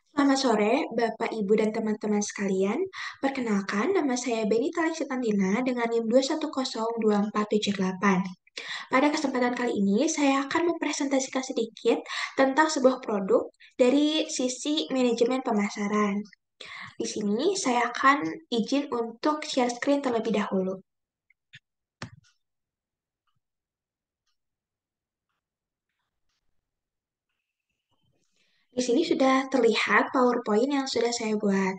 Selamat sore, Bapak, Ibu, dan teman-teman sekalian. Perkenalkan, nama saya Benita Tantina dengan NIM 2102478. Pada kesempatan kali ini, saya akan mempresentasikan sedikit tentang sebuah produk dari sisi manajemen pemasaran. Di sini, saya akan izin untuk share screen terlebih dahulu. Di sini sudah terlihat PowerPoint yang sudah saya buat.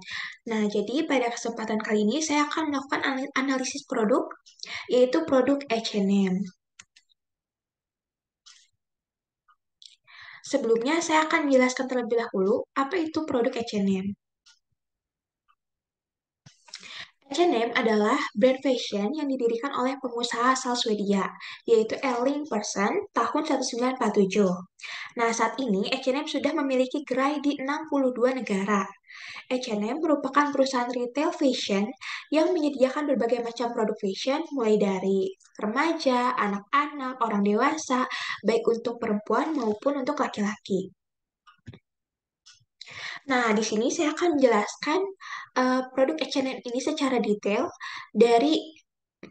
Nah, jadi pada kesempatan kali ini saya akan melakukan analisis produk, yaitu produk H&M. Sebelumnya, saya akan menjelaskan terlebih dahulu apa itu produk H&M. H&M adalah brand fashion yang didirikan oleh pengusaha asal Swedia, yaitu Erling Persson tahun 1947. Nah, saat ini H&M sudah memiliki gerai di 62 negara. H&M merupakan perusahaan retail fashion yang menyediakan berbagai macam produk fashion, mulai dari remaja, anak-anak, orang dewasa, baik untuk perempuan maupun untuk laki-laki. Nah, di sini saya akan menjelaskan produk H&M ini secara detail dari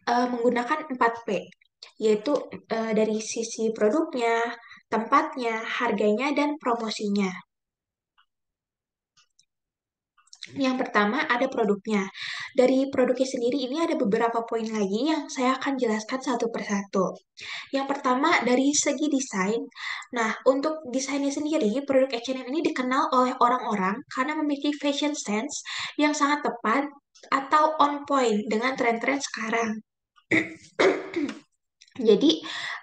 menggunakan 4P, yaitu dari sisi produknya, tempatnya, harganya, dan promosinya. Yang pertama ada produknya. Dari produknya sendiri ini ada beberapa poin lagi yang saya akan jelaskan satu persatu. Yang pertama dari segi desain. Nah, untuk desainnya sendiri, produk H&M ini dikenal oleh orang-orang karena memiliki fashion sense yang sangat tepat atau on point dengan tren-tren sekarang. Jadi,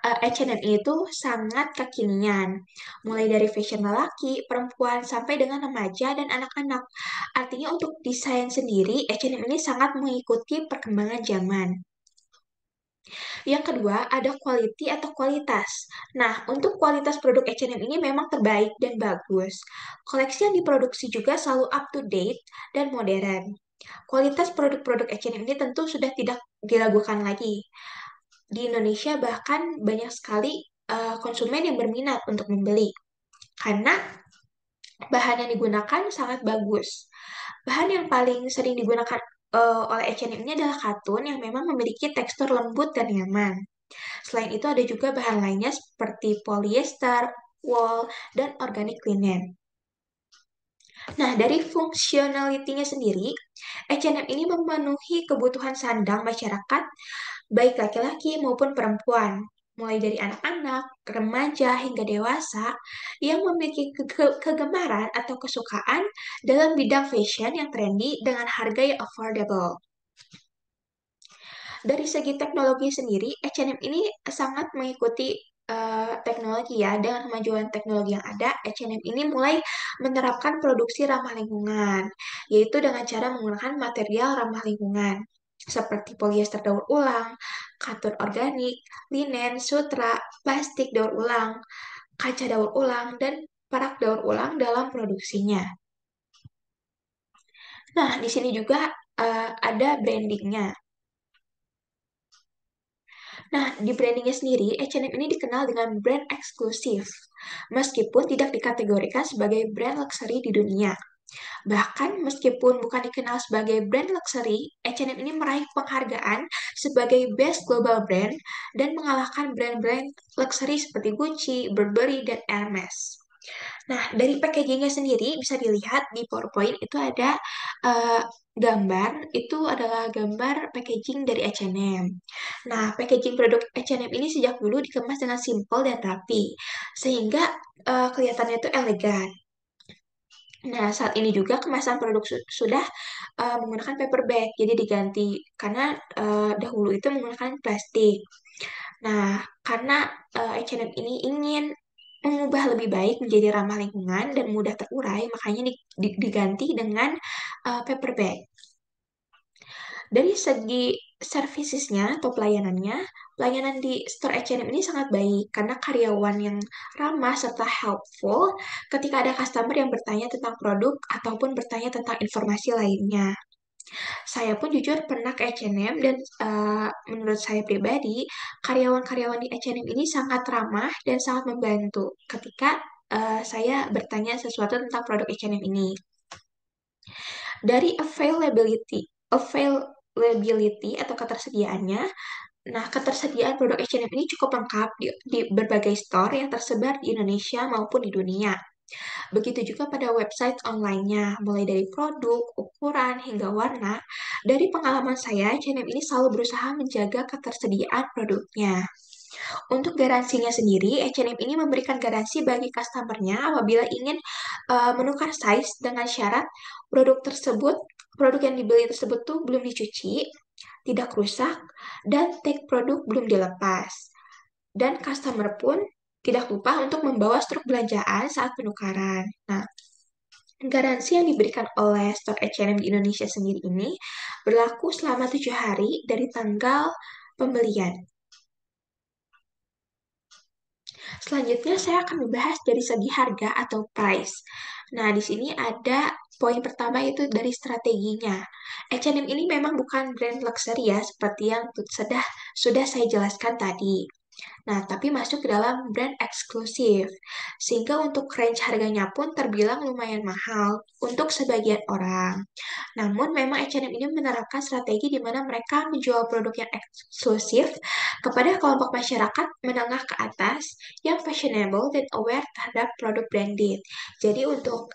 H&M itu sangat kekinian, mulai dari fashion lelaki, perempuan, sampai dengan remaja dan anak-anak. Artinya untuk desain sendiri, H&M ini sangat mengikuti perkembangan zaman. Yang kedua, ada quality atau kualitas. Nah, untuk kualitas produk H&M ini memang terbaik dan bagus. Koleksi yang diproduksi juga selalu up to date dan modern. Kualitas produk-produk H&M ini tentu sudah tidak diragukan lagi. Di Indonesia bahkan banyak sekali konsumen yang berminat untuk membeli karena bahan yang digunakan sangat bagus. Bahan yang paling sering digunakan oleh H&M ini adalah katun yang memang memiliki tekstur lembut dan nyaman. Selain itu ada juga bahan lainnya seperti polyester, wool, dan organic linen. Nah, dari fungsionalitinya sendiri, H&M ini memenuhi kebutuhan sandang masyarakat, baik laki-laki maupun perempuan, mulai dari anak-anak, remaja, hingga dewasa, yang memiliki kegemaran atau kesukaan dalam bidang fashion yang trendy dengan harga yang affordable. Dari segi teknologi sendiri, H&M ini sangat mengikuti teknologi ya. Dengan kemajuan teknologi yang ada, H&M ini mulai menerapkan produksi ramah lingkungan, yaitu dengan cara menggunakan material ramah lingkungan, seperti polyester daur ulang, katun organik, linen, sutra, plastik daur ulang, kaca daur ulang, dan perak daur ulang dalam produksinya. Nah, di sini juga ada brandingnya. Nah, di brandingnya sendiri, H&M ini dikenal dengan brand eksklusif, meskipun tidak dikategorikan sebagai brand luxury di dunia. Bahkan meskipun bukan dikenal sebagai brand luxury, H&M ini meraih penghargaan sebagai Best Global Brand dan mengalahkan brand-brand luxury seperti Gucci, Burberry, dan Hermes. Nah, dari packagingnya sendiri bisa dilihat di PowerPoint itu ada eh, gambar, itu adalah gambar packaging dari H&M. Nah, packaging produk H&M ini sejak dulu dikemas dengan simpel dan rapi, sehingga kelihatannya itu elegan. Nah, saat ini juga kemasan produk sudah menggunakan paper bag, jadi diganti karena dahulu itu menggunakan plastik. Nah, karena H&M ini ingin mengubah lebih baik menjadi ramah lingkungan dan mudah terurai, makanya diganti dengan paper bag. Dari segi servicesnya atau pelayanannya, pelayanan di store H&M ini sangat baik karena karyawan yang ramah serta helpful ketika ada customer yang bertanya tentang produk ataupun bertanya tentang informasi lainnya. Saya pun jujur pernah ke H&M dan menurut saya pribadi, karyawan-karyawan di H&M ini sangat ramah dan sangat membantu ketika saya bertanya sesuatu tentang produk H&M ini. Dari availability atau ketersediaannya, nah ketersediaan produk H&M ini cukup lengkap di berbagai store yang tersebar di Indonesia maupun di dunia. Begitu juga pada website online-nya, mulai dari produk, ukuran, hingga warna. Dari pengalaman saya, H&M ini selalu berusaha menjaga ketersediaan produknya. Untuk garansinya sendiri, H&M ini memberikan garansi bagi customer-nya apabila ingin menukar size dengan syarat produk yang dibeli tersebut tuh belum dicuci, tidak rusak, dan tag produk belum dilepas. Dan customer pun tidak lupa untuk membawa struk belanjaan saat penukaran. Nah, garansi yang diberikan oleh store H&M di Indonesia sendiri ini berlaku selama 7 hari dari tanggal pembelian. Selanjutnya saya akan membahas dari segi harga atau price. Nah, di sini ada poin pertama itu dari strateginya. H&M ini memang bukan brand luxury ya, seperti yang sudah saya jelaskan tadi. Nah, tapi masuk ke dalam brand eksklusif. Sehingga untuk range harganya pun terbilang lumayan mahal untuk sebagian orang. Namun memang H&M ini menerapkan strategi di mana mereka menjual produk yang eksklusif kepada kelompok masyarakat menengah ke atas yang fashionable dan aware terhadap produk branded. Jadi untuk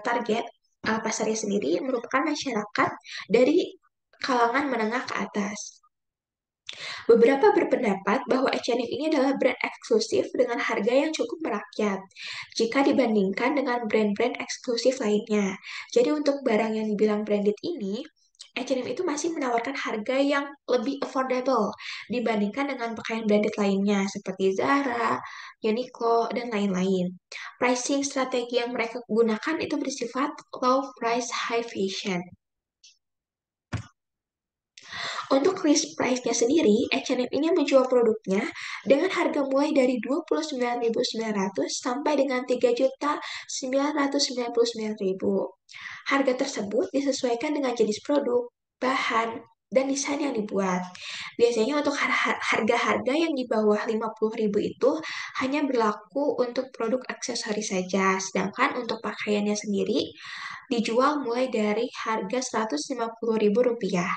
target pasarnya sendiri merupakan masyarakat dari kalangan menengah ke atas. Beberapa berpendapat bahwa H&M ini adalah brand eksklusif dengan harga yang cukup merakyat jika dibandingkan dengan brand-brand eksklusif lainnya. Jadi untuk barang yang dibilang branded ini, H&M itu masih menawarkan harga yang lebih affordable dibandingkan dengan pakaian branded lainnya seperti Zara, Uniqlo, dan lain-lain. Pricing strategi yang mereka gunakan itu bersifat low price high fashion. Untuk list price-nya sendiri, H&M ini menjual produknya dengan harga mulai dari 29.900 sampai dengan 3.999.000. Harga tersebut disesuaikan dengan jenis produk, bahan, dan desain yang dibuat. Biasanya untuk harga-harga yang di bawah 50.000 itu hanya berlaku untuk produk aksesoris saja, sedangkan untuk pakaiannya sendiri dijual mulai dari harga Rp150.000.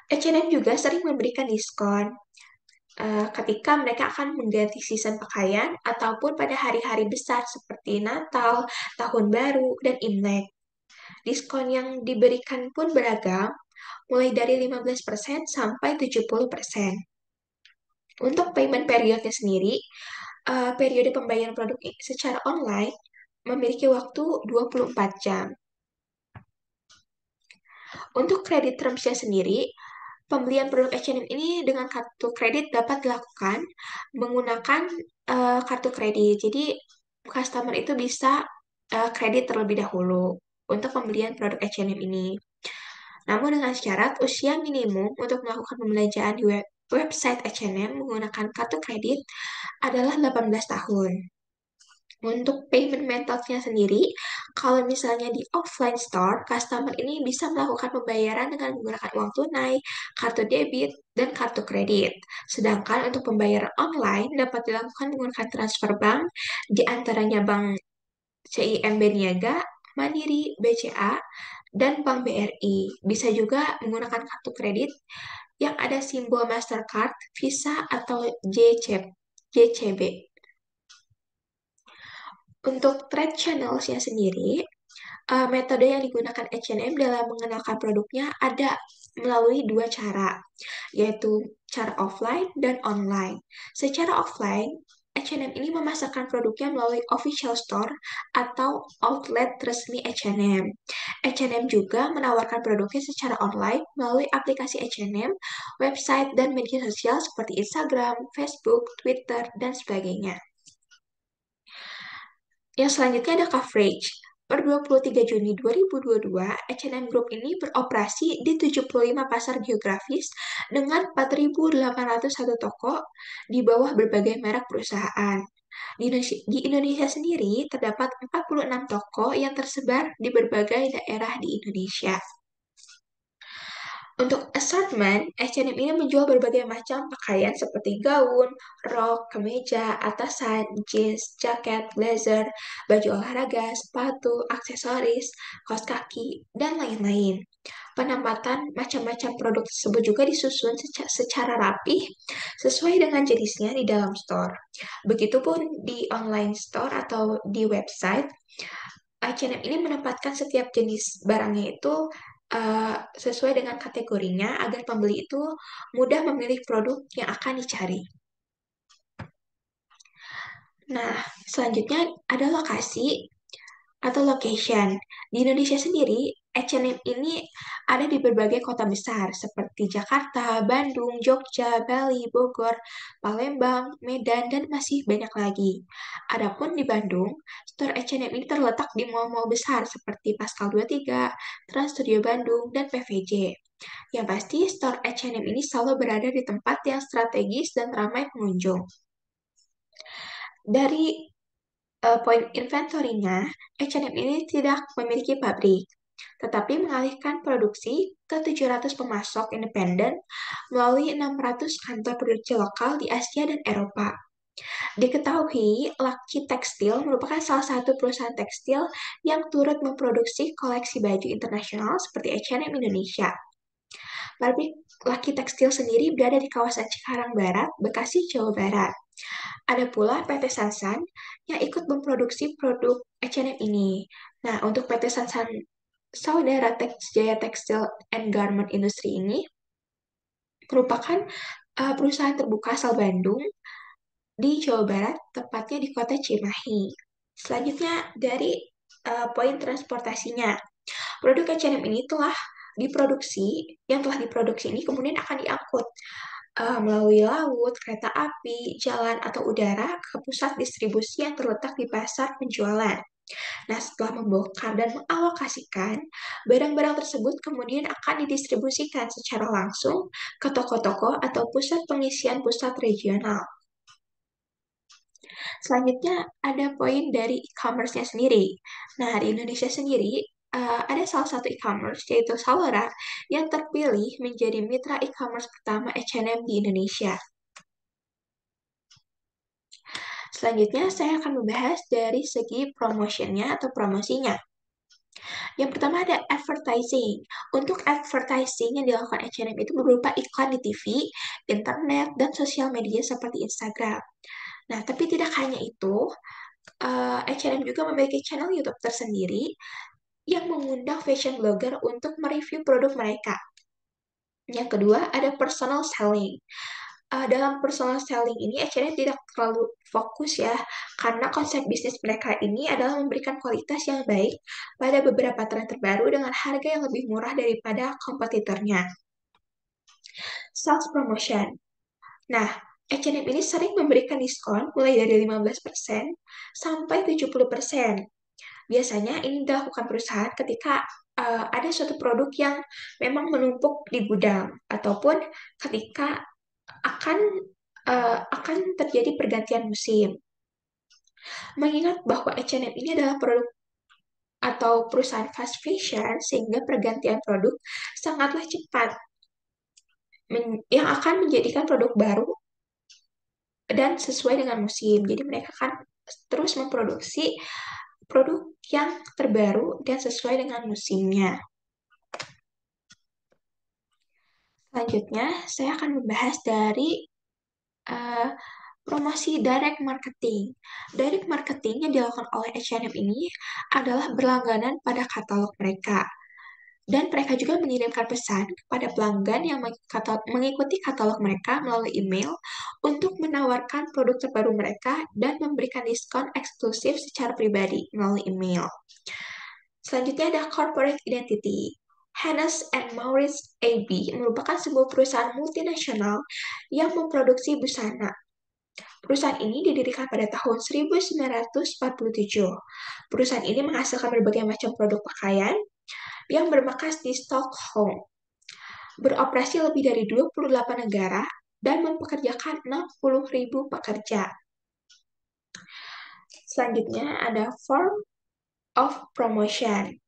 H&M juga sering memberikan diskon ketika mereka akan mengganti season pakaian ataupun pada hari-hari besar seperti Natal, Tahun Baru, dan Imlek. Diskon yang diberikan pun beragam, mulai dari 15% sampai 70%. Untuk payment periodnya sendiri, periode pembayaran produk secara online memiliki waktu 24 jam. Untuk kredit termsnya sendiri, pembelian produk H&M ini dengan kartu kredit dapat dilakukan menggunakan kartu kredit. Jadi, customer itu bisa kredit terlebih dahulu untuk pembelian produk H&M ini. Namun dengan syarat usia minimum untuk melakukan pembelanjaan di website H&M menggunakan kartu kredit adalah 18 tahun. Untuk payment methodnya sendiri, kalau misalnya di offline store, customer ini bisa melakukan pembayaran dengan menggunakan uang tunai, kartu debit, dan kartu kredit. Sedangkan untuk pembayaran online dapat dilakukan menggunakan transfer bank, di antaranya Bank CIMB Niaga, Mandiri, BCA, dan Bank BRI. Bisa juga menggunakan kartu kredit yang ada simbol Mastercard, Visa, atau JCB. Untuk trade channels-nya sendiri, metode yang digunakan H&M dalam mengenalkan produknya ada melalui dua cara, yaitu cara offline dan online. Secara offline, H&M ini memasarkan produknya melalui official store atau outlet resmi H&M. H&M juga menawarkan produknya secara online melalui aplikasi H&M, website, dan media sosial seperti Instagram, Facebook, Twitter, dan sebagainya. Yang selanjutnya ada coverage. Per 23 Juni 2022, H&M Group ini beroperasi di 75 pasar geografis dengan 4.801 toko di bawah berbagai merek perusahaan. Di Indonesia sendiri terdapat 46 toko yang tersebar di berbagai daerah di Indonesia. Untuk assortment, H&M ini menjual berbagai macam pakaian seperti gaun, rok, kemeja, atasan, jeans, jaket, blazer, baju olahraga, sepatu, aksesoris, kaos kaki, dan lain-lain. Penempatan macam-macam produk tersebut juga disusun secara rapih sesuai dengan jenisnya di dalam store. Begitupun di online store atau di website, H&M ini menempatkan setiap jenis barangnya itu sesuai dengan kategorinya agar pembeli itu mudah memilih produk yang akan dicari. Nah, selanjutnya ada lokasi atau location. Di Indonesia sendiri, H&M ini ada di berbagai kota besar seperti Jakarta, Bandung, Jogja, Bali, Bogor, Palembang, Medan, dan masih banyak lagi. Adapun di Bandung, store H&M ini terletak di mall-mall besar seperti Pascal 23, Trans Studio Bandung, dan PVJ. Yang pasti, store H&M ini selalu berada di tempat yang strategis dan ramai pengunjung. Dari poin inventory-nya, H&M ini tidak memiliki pabrik, tetapi mengalihkan produksi ke 700 pemasok independen melalui 600 kantor produksi lokal di Asia dan Eropa. Diketahui, Lucky Textile merupakan salah satu perusahaan tekstil yang turut memproduksi koleksi baju internasional seperti H&M Indonesia. Pabrik Lucky Textile sendiri berada di kawasan Cikarang Barat, Bekasi, Jawa Barat. Ada pula PT Sansan yang ikut memproduksi produk H&M ini. Nah, untuk PT Sansan Saudara Jaya Textile and Garment Industry ini merupakan perusahaan terbuka asal Bandung di Jawa Barat, tepatnya di kota Cimahi. Selanjutnya dari poin transportasinya. Produk H&M ini telah diproduksi ini kemudian akan diangkut melalui laut, kereta api, jalan, atau udara ke pusat distribusi yang terletak di pasar penjualan. Nah, setelah membongkar dan mengalokasikan, barang-barang tersebut kemudian akan didistribusikan secara langsung ke toko-toko atau pusat pengisian pusat regional. Selanjutnya ada poin dari e-commerce-nya sendiri. Nah, di Indonesia sendiri ada salah satu e-commerce yaitu Salora yang terpilih menjadi mitra e-commerce pertama H&M di Indonesia. Selanjutnya saya akan membahas dari segi promotionnya atau promosinya. Yang pertama ada advertising. Untuk advertising yang dilakukan H&M itu berupa iklan di TV, internet, dan sosial media seperti Instagram. Nah, tapi tidak hanya itu, H&M juga memiliki channel YouTube tersendiri yang mengundang fashion blogger untuk mereview produk mereka. Yang kedua, ada personal selling. Dalam personal selling ini, H&M tidak terlalu fokus ya, karena konsep bisnis mereka ini adalah memberikan kualitas yang baik pada beberapa tren terbaru dengan harga yang lebih murah daripada kompetitornya. Sales promotion. Nah, H&M ini sering memberikan diskon mulai dari 15% sampai 70%. Biasanya ini dilakukan perusahaan ketika ada suatu produk yang memang menumpuk di gudang ataupun ketika akan akan terjadi pergantian musim. Mengingat bahwa H&M ini adalah produk atau perusahaan fast fashion sehingga pergantian produk sangatlah cepat yang akan menjadikan produk baru dan sesuai dengan musim. Jadi mereka akan terus memproduksi produk yang terbaru dan sesuai dengan musimnya. Selanjutnya, saya akan membahas dari uh, promosi direct marketing. Direct marketing yang dilakukan oleh H&M ini adalah berlangganan pada katalog mereka. Dan mereka juga mengirimkan pesan kepada pelanggan yang mengikuti katalog mereka melalui email untuk menawarkan produk terbaru mereka dan memberikan diskon eksklusif secara pribadi melalui email. Selanjutnya ada corporate identity. Hennes and Mauritz AB merupakan sebuah perusahaan multinasional yang memproduksi busana. Perusahaan ini didirikan pada tahun 1947. Perusahaan ini menghasilkan berbagai macam produk pakaian yang bermarkas di Stockholm. Beroperasi lebih dari 28 negara dan mempekerjakan 60.000 pekerja. Selanjutnya ada form of promotion.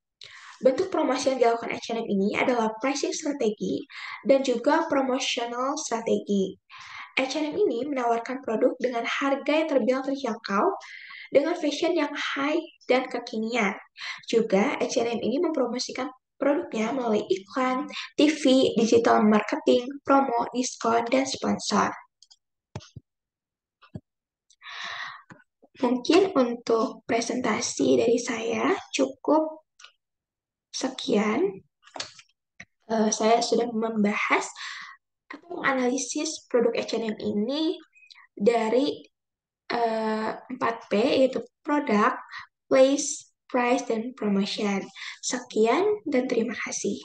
Bentuk promosi yang dilakukan H&M ini adalah pricing strategi dan juga promotional strategi. H&M ini menawarkan produk dengan harga yang terbilang terjangkau dengan fashion yang high dan kekinian. Juga H&M ini mempromosikan produknya melalui iklan, TV, digital marketing, promo, diskon, dan sponsor. Mungkin untuk presentasi dari saya cukup sekian. Saya sudah membahas atau menganalisis produk H&M ini dari 4P, yaitu produk, place, price, dan promotion. Sekian dan terima kasih.